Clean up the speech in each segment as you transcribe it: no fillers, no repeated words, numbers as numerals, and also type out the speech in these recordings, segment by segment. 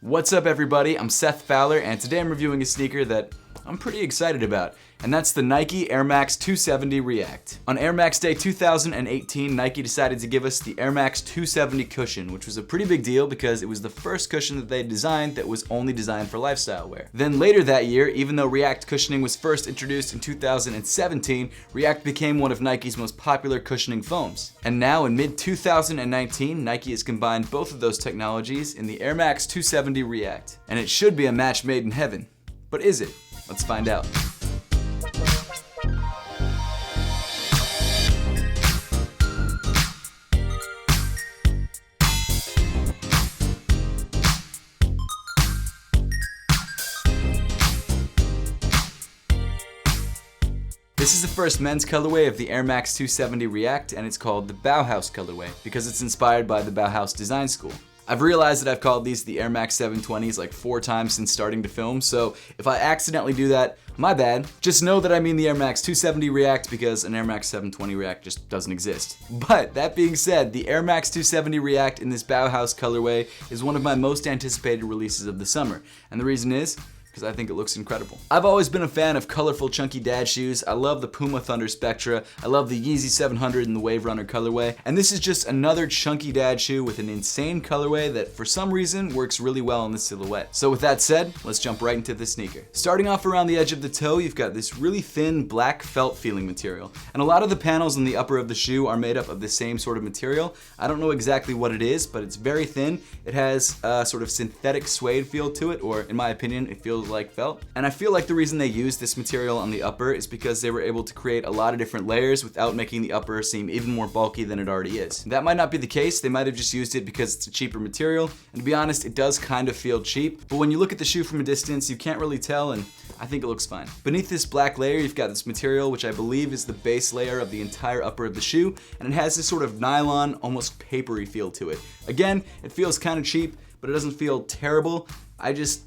What's up everybody, I'm Seth Fowler and today I'm reviewing a sneaker that I'm pretty excited about, and that's the Nike Airmax 270 React. On Air Max Day 2018, Nike decided to give us the Airmax 270 cushion, which was a pretty big deal because it was the first cushion that they designed that was only designed for lifestyle wear. Then later that year, even though React cushioning was first introduced in 2017, React became one of Nike's most popular cushioning foams. And now in mid-2019, Nike has combined both of those technologies in the Airmax 270 React. And it should be a match made in heaven. But is it? Let's find out. This is the first men's colorway of the Airmax 270 React, and it's called the Bauhaus colorway because it's inspired by the Bauhaus design school. I've realized that I've called these the Air Max 720s like 4 times since starting to film, so if I accidentally do that, my bad. Just know that I mean the Air Max 270 React because an Air Max 720 React just doesn't exist. But that being said, the Air Max 270 React in this Bauhaus colorway is one of my most anticipated releases of the summer, and the reason is because I think it looks incredible. I've always been a fan of colorful, chunky dad shoes. I love the Puma Thunder Spectra. I love the Yeezy 700 and the Wave Runner colorway. And this is just another chunky dad shoe with an insane colorway that for some reason works really well in the silhouette. So with that said, let's jump right into this sneaker. Starting off around the edge of the toe, you've got this really thin black felt feeling material. And a lot of the panels on the upper of the shoe are made up of the same sort of material. I don't know exactly what it is, but it's very thin. It has a sort of synthetic suede feel to it, or in my opinion, it feels like felt. And I feel like the reason they used this material on the upper is because they were able to create a lot of different layers without making the upper seem even more bulky than it already is. That might not be the case. They might have just used it because it's a cheaper material. And to be honest, it does kind of feel cheap. But when you look at the shoe from a distance, you can't really tell, and I think it looks fine. Beneath this black layer, you've got this material, which I believe is the base layer of the entire upper of the shoe, and it has this sort of nylon, almost papery feel to it. Again, it feels kind of cheap, but it doesn't feel terrible. I just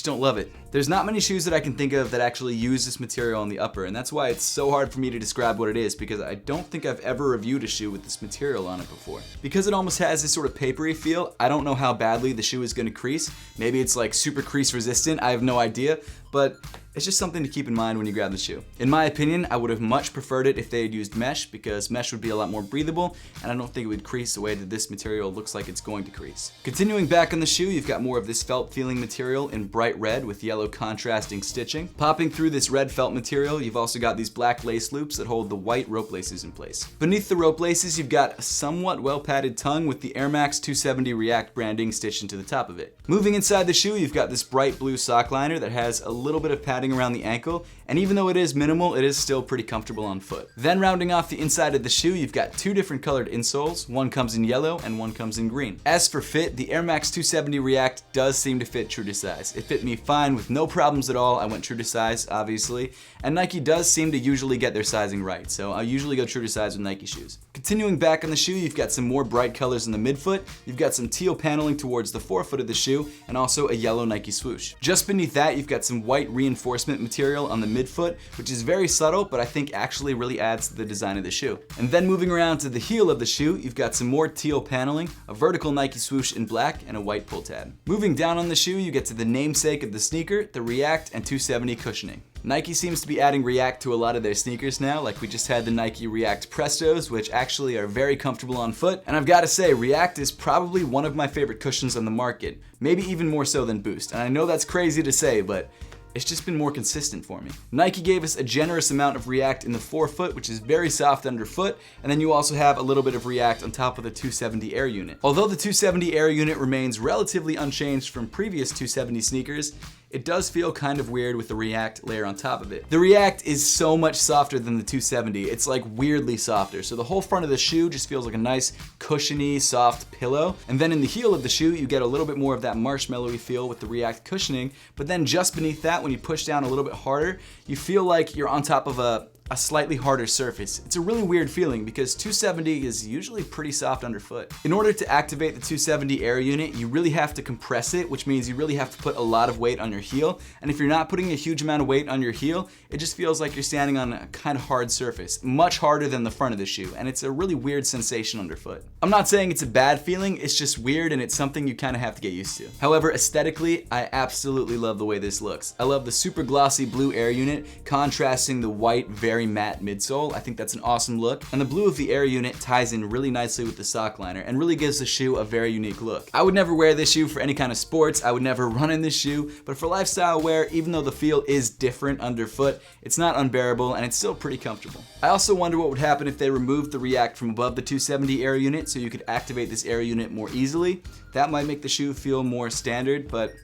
don't love it. There's not many shoes that I can think of that actually use this material on the upper, and that's why it's so hard for me to describe what it is, because I don't think I've ever reviewed a shoe with this material on it before. Because it almost has this sort of papery feel, I don't know how badly the shoe is gonna crease. Maybe it's like super crease resistant, I have no idea, but it's just something to keep in mind when you grab the shoe. In my opinion, I would have much preferred it if they had used mesh, because mesh would be a lot more breathable, and I don't think it would crease the way that this material looks like it's going to crease. Continuing back on the shoe, you've got more of this felt feeling material in bright red with yellow contrasting stitching. Popping through this red felt material, you've also got these black lace loops that hold the white rope laces in place. Beneath the rope laces, you've got a somewhat well-padded tongue with the Air Max 270 React branding stitched into the top of it. Moving inside the shoe, you've got this bright blue sock liner that has a little bit of padding around the ankle, and even though it is minimal, it is still pretty comfortable on foot. Then rounding off the inside of the shoe, you've got 2 different colored insoles. One comes in yellow and one comes in green. As for fit, the Air Max 270 React does seem to fit true to size. It fit me fine with no problems at all. I went true to size, obviously, and Nike does seem to usually get their sizing right, so I usually go true to size with Nike shoes. Continuing back on the shoe, you've got some more bright colors in the midfoot, you've got some teal paneling towards the forefoot of the shoe, and also a yellow Nike swoosh. Just beneath that, you've got some white reinforcement material on the midfoot, which is very subtle, but I think actually really adds to the design of the shoe. And then moving around to the heel of the shoe, you've got some more teal paneling, a vertical Nike swoosh in black, and a white pull tab. Moving down on the shoe, you get to the namesake of the sneaker, the React and 270 cushioning. Nike seems to be adding React to a lot of their sneakers now, like we just had the Nike React Prestos, which actually are very comfortable on foot, and I've got to say, React is probably one of my favorite cushions on the market, maybe even more so than Boost, and I know that's crazy to say, but it's just been more consistent for me. Nike gave us a generous amount of React in the forefoot, which is very soft underfoot, and then you also have a little bit of React on top of the 270 Air unit. Although the 270 Air unit remains relatively unchanged from previous 270 sneakers, it does feel kind of weird with the React layer on top of it. The React is so much softer than the 270. It's like weirdly softer. So the whole front of the shoe just feels like a nice cushiony, soft pillow. And then in the heel of the shoe, you get a little bit more of that marshmallowy feel with the React cushioning. But then just beneath that, when you push down a little bit harder, you feel like you're on top of a a slightly harder surface. It's a really weird feeling because 270 is usually pretty soft underfoot. In order to activate the 270 air unit, you really have to compress it, which means you really have to put a lot of weight on your heel. And if you're not putting a huge amount of weight on your heel, it just feels like you're standing on a kind of hard surface, much harder than the front of the shoe, and it's a really weird sensation underfoot. I'm not saying it's a bad feeling, it's just weird and it's something you kind of have to get used to. However, aesthetically, I absolutely love the way this looks. I love the super glossy blue air unit contrasting the white, very matte midsole. I think that's an awesome look. And the blue of the air unit ties in really nicely with the sock liner and really gives the shoe a very unique look. I would never wear this shoe for any kind of sports. I would never run in this shoe, but for lifestyle wear, even though the feel is different underfoot, it's not unbearable and it's still pretty comfortable. I also wonder what would happen if they removed the React from above the 270 air unit so you could activate this air unit more easily. That might make the shoe feel more standard, but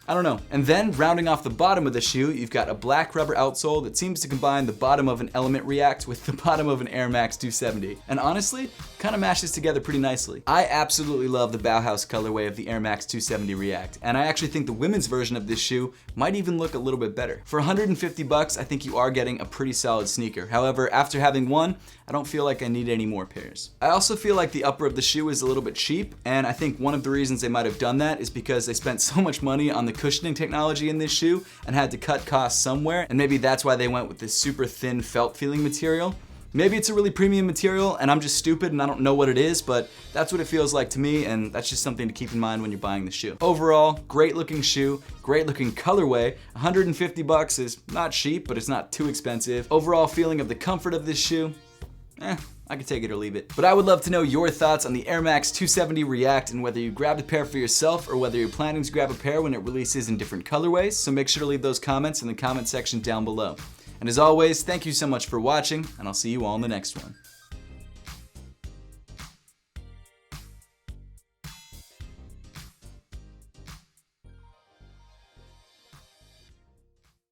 I don't know. And then, rounding off the bottom of the shoe, you've got a black rubber outsole that seems to combine the bottom of an Element React with the bottom of an Airmax 270. And honestly, kind of mashes together pretty nicely. I absolutely love the Bauhaus colorway of the Airmax 270 React, and I actually think the women's version of this shoe might even look a little bit better. For 150 bucks, I think you are getting a pretty solid sneaker. However, after having one, I don't feel like I need any more pairs. I also feel like the upper of the shoe is a little bit cheap, and I think one of the reasons they might have done that is because they spent so much money on the cushioning technology in this shoe and had to cut costs somewhere, and maybe that's why they went with this super thin felt feeling material. Maybe it's a really premium material and I'm just stupid and I don't know what it is, but that's what it feels like to me, and that's just something to keep in mind when you're buying the shoe. Overall, great looking shoe, great looking colorway. 150 bucks is not cheap, but it's not too expensive. Overall feeling of the comfort of this shoe, I could take it or leave it. But I would love to know your thoughts on the Airmax 270 React and whether you grabbed a pair for yourself or whether you're planning to grab a pair when it releases in different colorways. So make sure to leave those comments in the comment section down below. And as always, thank you so much for watching, and I'll see you all in the next one.